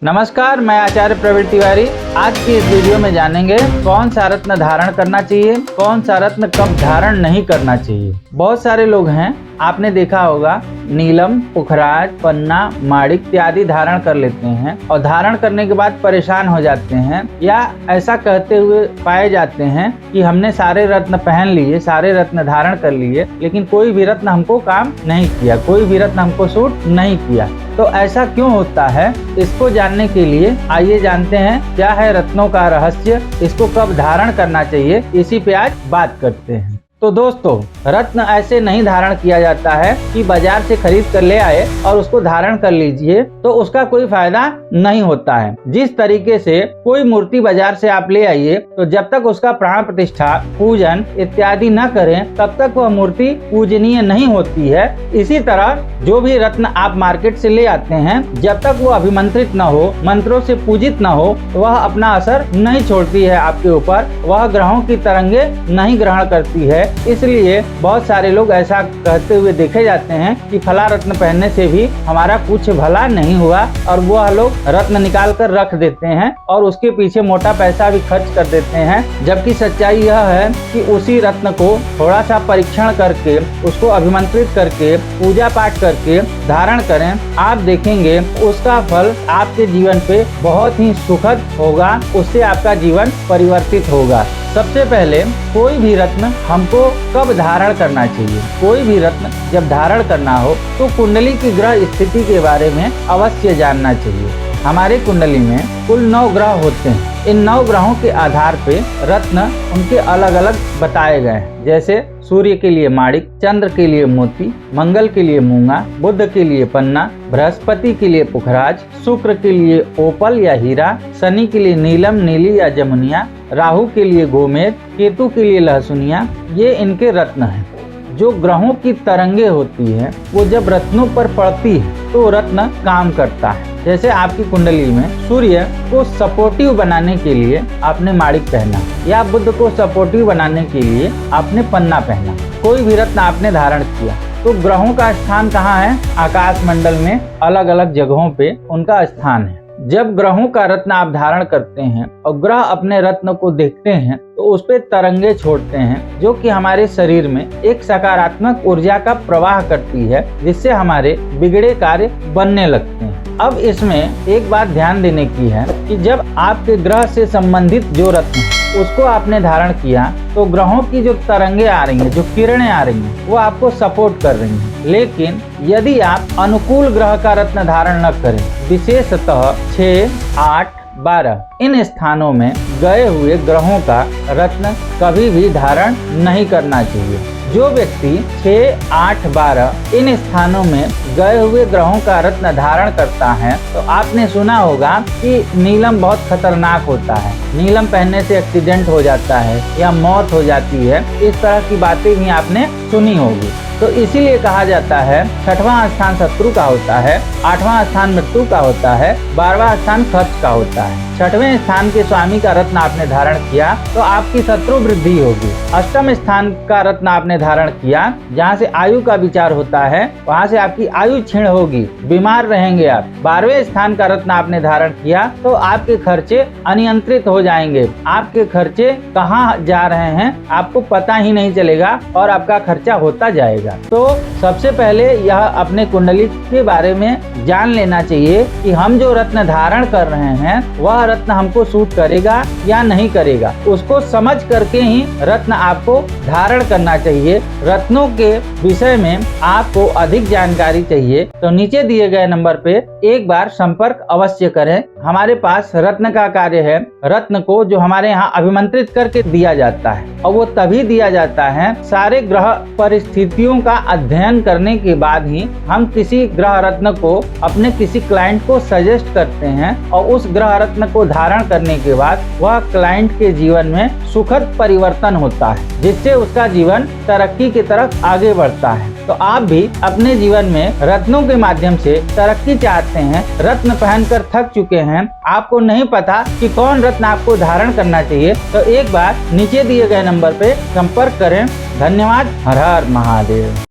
नमस्कार, मैं आचार्य प्रवीण तिवारी। आज की इस वीडियो में जानेंगे कौन सा रत्न धारण करना चाहिए, कौन सा रत्न कब धारण नहीं करना चाहिए। बहुत सारे लोग हैं, आपने देखा होगा नीलम, पुखराज, पन्ना, माणिक इत्यादि धारण कर लेते हैं और धारण करने के बाद परेशान हो जाते हैं या ऐसा कहते हुए पाए जाते हैं कि हमने सारे रत्न पहन लिए, सारे रत्न धारण कर लिए, लेकिन कोई भी रत्न हमको काम नहीं किया, कोई भी रत्न हमको सूट नहीं किया। तो ऐसा क्यों होता है, इसको जानने के लिए आइए जानते हैं क्या है रत्नों का रहस्य, इसको कब धारण करना चाहिए, इसी पे आज बात करते हैं। तो दोस्तों, रत्न ऐसे नहीं धारण किया जाता है कि बाजार से खरीद कर ले आए और उसको धारण कर लीजिए तो उसका कोई फायदा नहीं होता है। जिस तरीके से कोई मूर्ति बाजार से आप ले आइए तो जब तक उसका प्राण प्रतिष्ठा, पूजन इत्यादि न करें तब तक वह मूर्ति पूजनीय नहीं होती है। इसी तरह जो भी रत्न आप मार्केट से ले आते हैं, जब तक वो अभिमंत्रित न हो, मंत्रों से पूजित न हो, वह अपना असर नहीं छोड़ती है आपके ऊपर, वह ग्रहों की तरंगे नहीं ग्रहण करती है। इसलिए बहुत सारे लोग ऐसा कहते हुए देखे जाते हैं कि फला रत्न पहनने से भी हमारा कुछ भला नहीं हुआ, और वह लोग रत्न निकाल कर रख देते हैं और उसके पीछे मोटा पैसा भी खर्च कर देते हैं। जबकि सच्चाई यह है कि उसी रत्न को थोड़ा सा परीक्षण करके, उसको अभिमंत्रित करके, पूजा पाठ करके धारण करें, आप देखेंगे उसका फल आपके जीवन पे बहुत ही सुखद होगा, उससे आपका जीवन परिवर्तित होगा। सबसे पहले कोई भी रत्न हमको कब धारण करना चाहिए। कोई भी रत्न जब धारण करना हो तो कुंडली की ग्रह स्थिति के बारे में अवश्य जानना चाहिए। हमारे कुंडली में कुल 9 ग्रह होते हैं। इन 9 ग्रहों के आधार पे रत्न उनके अलग अलग बताए गए हैं। जैसे सूर्य के लिए माणिक, चंद्र के लिए मोती, मंगल के लिए मूंगा, बुध के लिए पन्ना, बृहस्पति के लिए पुखराज, शुक्र के लिए ओपल या हीरा, शनि के लिए नीलम, नीली या जमुनिया, राहु के लिए गोमेद, केतु के लिए लहसुनिया। ये इनके रत्न हैं। जो ग्रहों की तरंगे होती हैं वो जब रत्नों पर पड़ती है तो रत्न काम करता है। जैसे आपकी कुंडली में सूर्य को सपोर्टिव बनाने के लिए आपने माणिक पहना, या बुध को सपोर्टिव बनाने के लिए आपने पन्ना पहना, कोई भी रत्न आपने धारण किया, तो ग्रहों का स्थान कहाँ है? आकाश मंडल में अलग अलग जगहों पे उनका स्थान है। जब ग्रहों का रत्न आप धारण करते हैं और ग्रह अपने रत्न को देखते हैं तो उस पे तरंगे छोड़ते हैं, जो कि हमारे शरीर में एक सकारात्मक ऊर्जा का प्रवाह करती है, जिससे हमारे बिगड़े कार्य बनने लगते हैं। अब इसमें एक बात ध्यान देने की है कि जब आपके ग्रह से संबंधित जो रत्न उसको आपने धारण किया तो ग्रहों की जो तरंगे आ रही हैं, जो किरणें आ रही हैं, वो आपको सपोर्ट कर रही हैं। लेकिन यदि आप अनुकूल ग्रह का रत्न धारण न करें, विशेषतः 6, 8, 12 इन स्थानों में गए हुए ग्रहों का रत्न कभी भी धारण नहीं करना चाहिए। जो व्यक्ति 6, 8, 12 इन स्थानों में गए हुए ग्रहों का रत्न धारण करता है तो आपने सुना होगा कि नीलम बहुत खतरनाक होता है, नीलम पहनने से एक्सीडेंट हो जाता है या मौत हो जाती है, इस तरह की बातें भी आपने सुनी होगी। तो इसीलिए कहा जाता है 6वां स्थान शत्रु का होता है, 8वां स्थान मृत्यु का होता है, 12वां स्थान खर्च का होता है। 6वें स्थान के स्वामी का रत्न आपने धारण किया तो आपकी शत्रु वृद्धि होगी। 8वें स्थान का रत्न आपने धारण किया, जहाँ से आयु का विचार होता है, वहाँ से आपकी आयु क्षीण होगी, बीमार रहेंगे आप। 12वें स्थान का रत्न आपने धारण किया तो आपके खर्चे अनियंत्रित हो जाएंगे, आपके खर्चे कहाँ जा रहे हैं आपको पता ही नहीं चलेगा और आपका खर्चा होता जाएगा। तो सबसे पहले यह अपने कुंडली के बारे में जान लेना चाहिए कि हम जो रत्न धारण कर रहे हैं वह रत्न हमको सूट करेगा या नहीं करेगा। उसको समझ करके ही रत्न आपको धारण करना चाहिए। रत्नों के विषय में आपको अधिक जानकारी चाहिए तो नीचे दिए गए नंबर पे एक बार संपर्क अवश्य करें। हमारे पास रत्न का कार्य है, रत्न को जो हमारे यहाँ अभिमंत्रित करके दिया जाता है, और वो तभी दिया जाता है सारे ग्रह परिस्थितियों का अध्ययन करने के बाद ही हम किसी ग्रह रत्न को अपने किसी क्लाइंट को सजेस्ट करते हैं, और उस ग्रह रत्न को धारण करने के बाद वह क्लाइंट के जीवन में सुखद परिवर्तन होता है, जिससे उसका जीवन तरक्की की तरफ आगे बढ़ता है। तो आप भी अपने जीवन में रत्नों के माध्यम से तरक्की चाहते हैं, रत्न पहनकर थक चुके हैं, आपको नहीं पता कि कौन रत्न आपको धारण करना चाहिए, तो एक बार नीचे दिए गए नंबर पे संपर्क करें। धन्यवाद। हर हर महादेव।